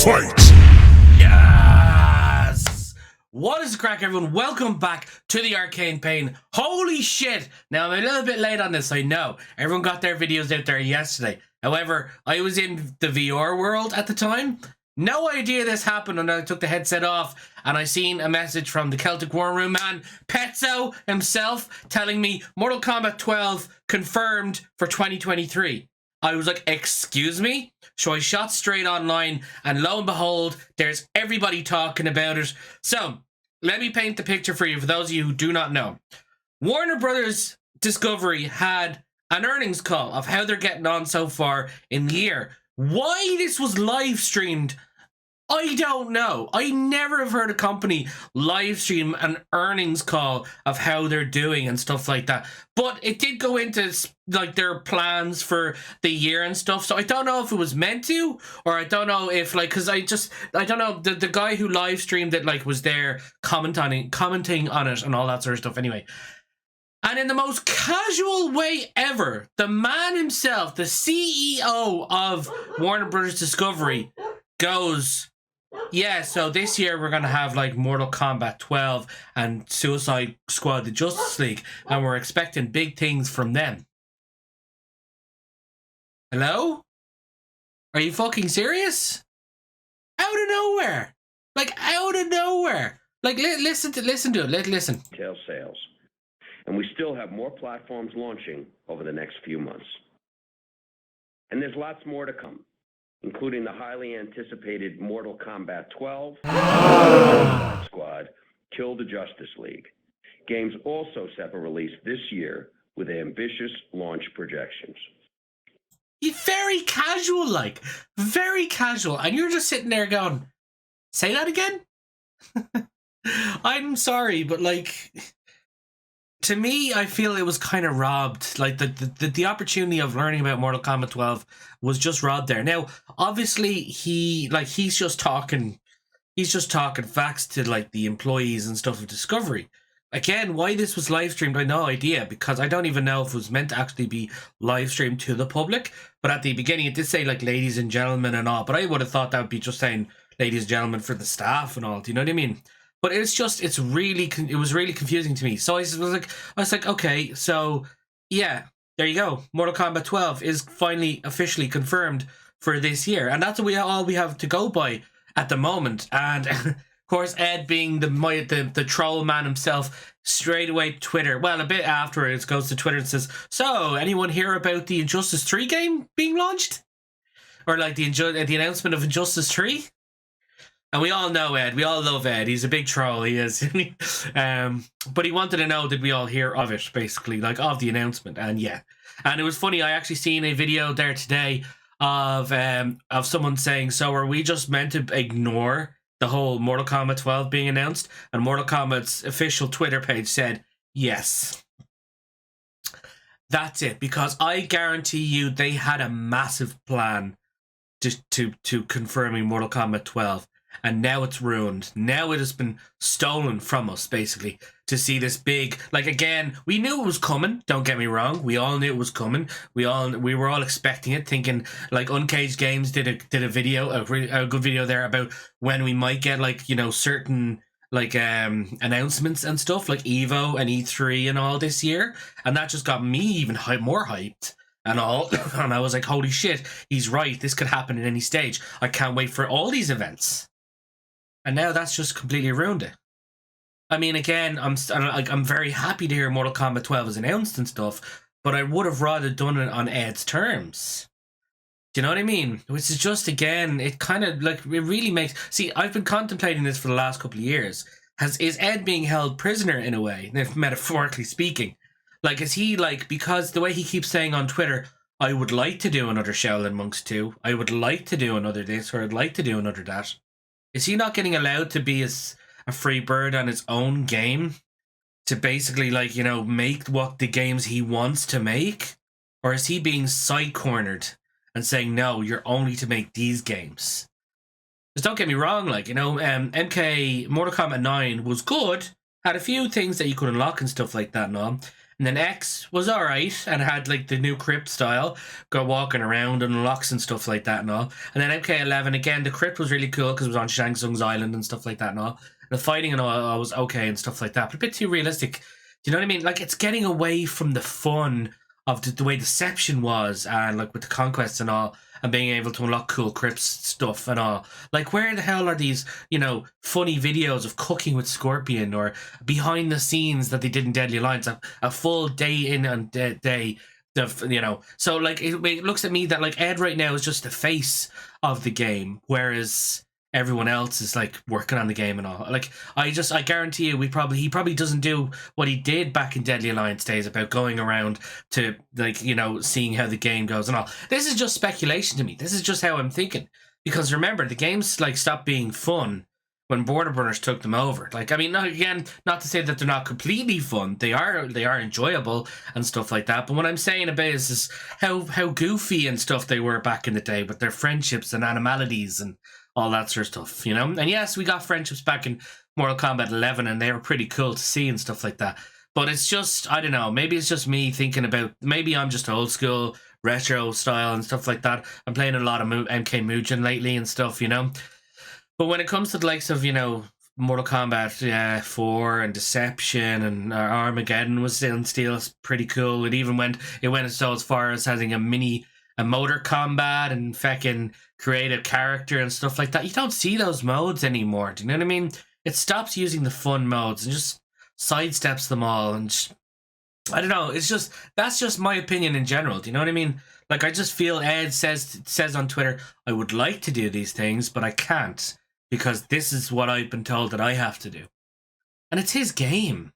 Fight! Yes! What is the crack, everyone? Welcome back to the Arcane Pain. Holy shit! Now, I'm a little bit late on this, I know. Everyone got their videos out there yesterday. However, I was in the VR world at the time. No idea this happened until I took the headset off and I seen a message from the Celtic War Room man, Petzo himself, telling me Mortal Kombat 12 confirmed for 2023. I was like, excuse me? So I shot straight online and lo and behold, there's everybody talking about it. So, let me paint the picture for you for those of you who do not know. Warner Brothers Discovery had an earnings call of how they're getting on so far in the year. Why this was live streamed, I don't know. I never have heard a company live stream an earnings call of how they're doing and stuff like that. But it did go into like their plans for the year and stuff. So I don't know if it was meant to, or I don't know if like, cause I don't know, the guy who live streamed it like was there commenting on it and all that sort of stuff anyway. And in the most casual way ever, the man himself, the CEO of Warner Brothers Discovery goes, yeah, so this year we're going to have like Mortal Kombat 12 and Suicide Squad, the Justice League, and we're expecting big things from them. Hello? Are you fucking serious? Out of nowhere. Like, out of nowhere. Like, listen to it. Listen. Retail sales. And we still have more platforms launching over the next few months. And there's lots more to come, including the highly anticipated Mortal Kombat 12, Squad, Kill the Justice League. Games also set for release this year with ambitious launch projections. He's very casual, like. Very casual. And you're just sitting there going, say that again? I'm sorry, but like, to me, I feel it was kind of robbed. Like the opportunity of learning about Mortal Kombat 12 was just robbed there. Now, obviously, he's just talking facts to like the employees and stuff of Discovery. Again, why this was live streamed, I have no idea, because I don't even know if it was meant to actually be live streamed to the public. But at the beginning, it did say like ladies and gentlemen and all. But I would have thought that would be just saying ladies and gentlemen for the staff and all. Do you know what I mean? But it was really confusing to me. So I was like, okay, so yeah, there you go. Mortal Kombat 12 is finally officially confirmed for this year, and that's all we have to go by at the moment. And of course, Ed being the troll man himself, straight away Twitter. Well, a bit afterwards, goes to Twitter and says, "So, anyone hear about the Injustice 3 game being launched, or like the announcement of Injustice 3?" And we all know Ed. We all love Ed. He's a big troll. He is. But he wanted to know, did we all hear of it, basically, like of the announcement? And yeah. And it was funny. I actually seen a video there today of someone saying, so are we just meant to ignore the whole Mortal Kombat 12 being announced? And Mortal Kombat's official Twitter page said, yes. That's it. Because I guarantee you they had a massive plan to confirming Mortal Kombat 12. And now it's ruined. Now it has been stolen from us, basically, to see this big, like, again, we knew it was coming, don't get me wrong. We all knew it was coming. We were all expecting it, thinking, like, Uncaged Games did a video, a good video there about when we might get, like, you know, certain, like, announcements and stuff, like EVO and E3 and all this year. And that just got me even more hyped. And all, and I was like, holy shit, he's right, this could happen at any stage. I can't wait for all these events. And now that's just completely ruined it. I mean, again, I'm very happy to hear Mortal Kombat 12 is announced and stuff, but I would have rather done it on Ed's terms. Do you know what I mean? Which is just, again, it kind of, like, it really makes... See, I've been contemplating this for the last couple of years. Is Ed being held prisoner in a way, metaphorically speaking? Like, is he, like, because the way he keeps saying on Twitter, I would like to do another Shaolin Monks 2, I would like to do another this, or I'd like to do another that. Is he not getting allowed to be a free bird on his own game? To basically, like, you know, make what the games he wants to make? Or is he being side-cornered and saying, no, you're only to make these games? Because don't get me wrong, like, you know, MK Mortal Kombat 9 was good, had a few things that you could unlock and stuff like that and all. And then X was alright and had like the new crypt style, go walking around and unlocks and stuff like that and all. And then MK11 again, the crypt was really cool because it was on Shang Tsung's island and stuff like that and all. The fighting and all was okay and stuff like that, but a bit too realistic. Do you know what I mean? Like, it's getting away from the fun of the way Deception was, and like with the conquests and all, and being able to unlock cool crypts stuff and all. Like, where the hell are these, you know, funny videos of cooking with Scorpion, or behind the scenes that they did in Deadly Alliance, a full day in and day of, you know. So like, it looks at me that like Ed right now is just the face of the game, whereas everyone else is like working on the game and all. Like, I guarantee you, he probably doesn't do what he did back in Deadly Alliance days about going around to, like, you know, seeing how the game goes and all. This is just speculation to me. This is just how I'm thinking, because remember, the games like stopped being fun when Border Runners took them over. Like, I mean, not to say that they're not completely fun. They are enjoyable and stuff like that. But what I'm saying about is how goofy and stuff they were back in the day with their friendships and animalities and all that sort of stuff, you know? And yes, we got friendships back in Mortal Kombat 11 and they were pretty cool to see and stuff like that. But it's just, I don't know, maybe it's just me thinking about, maybe I'm just old school, retro style and stuff like that. I'm playing a lot of MK Mugen lately and stuff, you know? But when it comes to the likes of, you know, Mortal Kombat 4 and Deception and Armageddon was still pretty cool. It went so as far as having a motor combat and fucking creative character and stuff like that. You don't see those modes anymore. Do you know what I mean? It stops using the fun modes and just sidesteps them all. And I don't know. That's just my opinion in general. Do you know what I mean? Like, I just feel Ed says on Twitter, I would like to do these things, but I can't, because this is what I've been told that I have to do. And it's his game.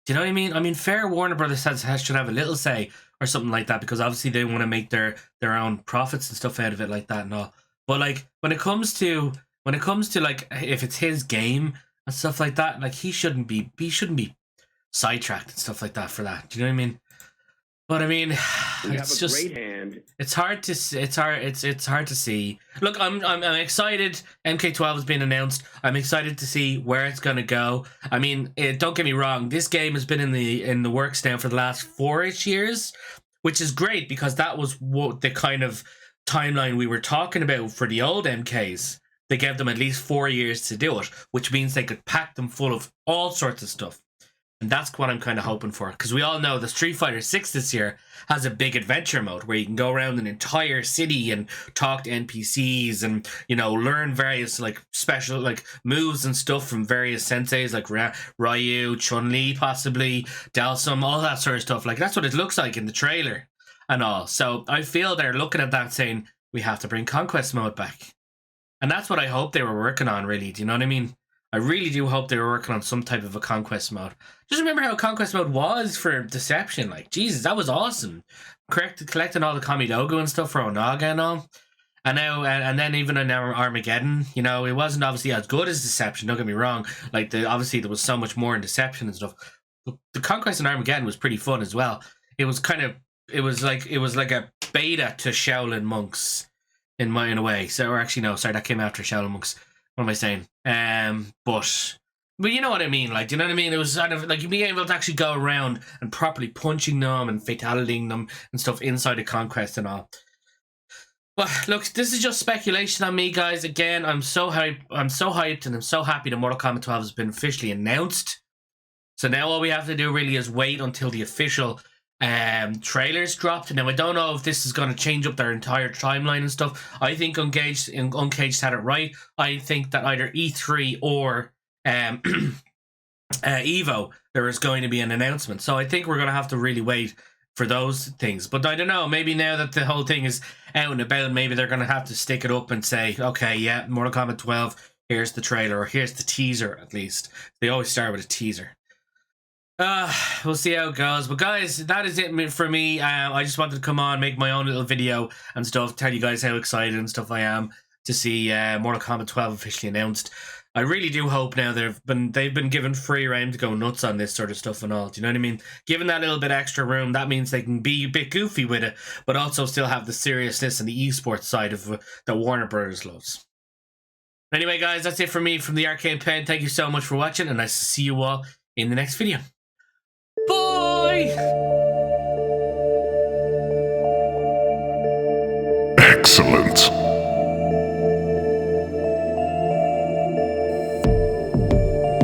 Do you know what I mean? I mean, fair Warner Brothers should have a little say or something like that, because obviously they want to make their own profits and stuff out of it like that and all. But like, when it comes to like, if it's his game and stuff like that, like, he shouldn't be sidetracked and stuff like that for that. Do you know what I mean? But I mean, it's just, great hand. It's hard to see. Look, I'm excited. MK12 has been announced. I'm excited to see where it's gonna go. I mean, don't get me wrong. This game has been in the works now for the last 4-ish years, which is great, because that was what the kind of timeline we were talking about for the old MKs. They gave them at least 4 years to do it, which means they could pack them full of all sorts of stuff. And that's what I'm kind of hoping for, because we all know the Street Fighter 6 this year has a big adventure mode where you can go around an entire city and talk to NPCs and, you know, learn various like special like moves and stuff from various senseis like Ryu, Chun-Li, possibly Dhalsim, all that sort of stuff. Like, that's what it looks like in the trailer and all. So I feel they're looking at that saying, we have to bring Conquest mode back. And that's what I hope they were working on, really. Do you know what I mean? I really do hope they were working on some type of a Conquest mode. Just remember how Conquest mode was for Deception. Like, Jesus, that was awesome. Collecting all the Kamidogu and stuff for Onaga and all. And now, and then even in Armageddon, you know, it wasn't obviously as good as Deception, don't get me wrong. Like, obviously there was so much more in Deception and stuff. But the Conquest in Armageddon was pretty fun as well. It was like a beta to Shaolin Monks in a way. So, or actually, no, sorry, that came after Shaolin Monks. What am I saying? But you know what I mean, like, do you know what I mean? It was kind of like you being able to actually go around and properly punching them and fatalitying them and stuff inside the Conquest and all. But look, this is just speculation on me, guys. Again, I'm so hyped and I'm so happy that Mortal Kombat 12 has been officially announced. So now all we have to do really is wait until the official trailers dropped. Now, I don't know if this is going to change up their entire timeline and stuff. I think Uncaged had it right. I think that either E3 or Evo, there is going to be an announcement. So I think we're going to have to really wait for those things. But I don't know, maybe now that the whole thing is out and about, maybe they're going to have to stick it up and say, okay, yeah, Mortal Kombat 12, here's the trailer, or here's the teaser, at least. They always start with a teaser. We'll see how it goes. But guys, that is it for me. I just wanted to come on, make my own little video and stuff, tell you guys how excited and stuff I am to see Mortal Kombat 12 officially announced. I really do hope now they've been given free rein to go nuts on this sort of stuff and all. Do you know what I mean? Given that little bit extra room, that means they can be a bit goofy with it, but also still have the seriousness and the esports side of that Warner Brothers loves. Anyway, guys, that's it for me from the Arcade Pen. Thank you so much for watching, and nice to see you all in the next video. Bye! Excellent.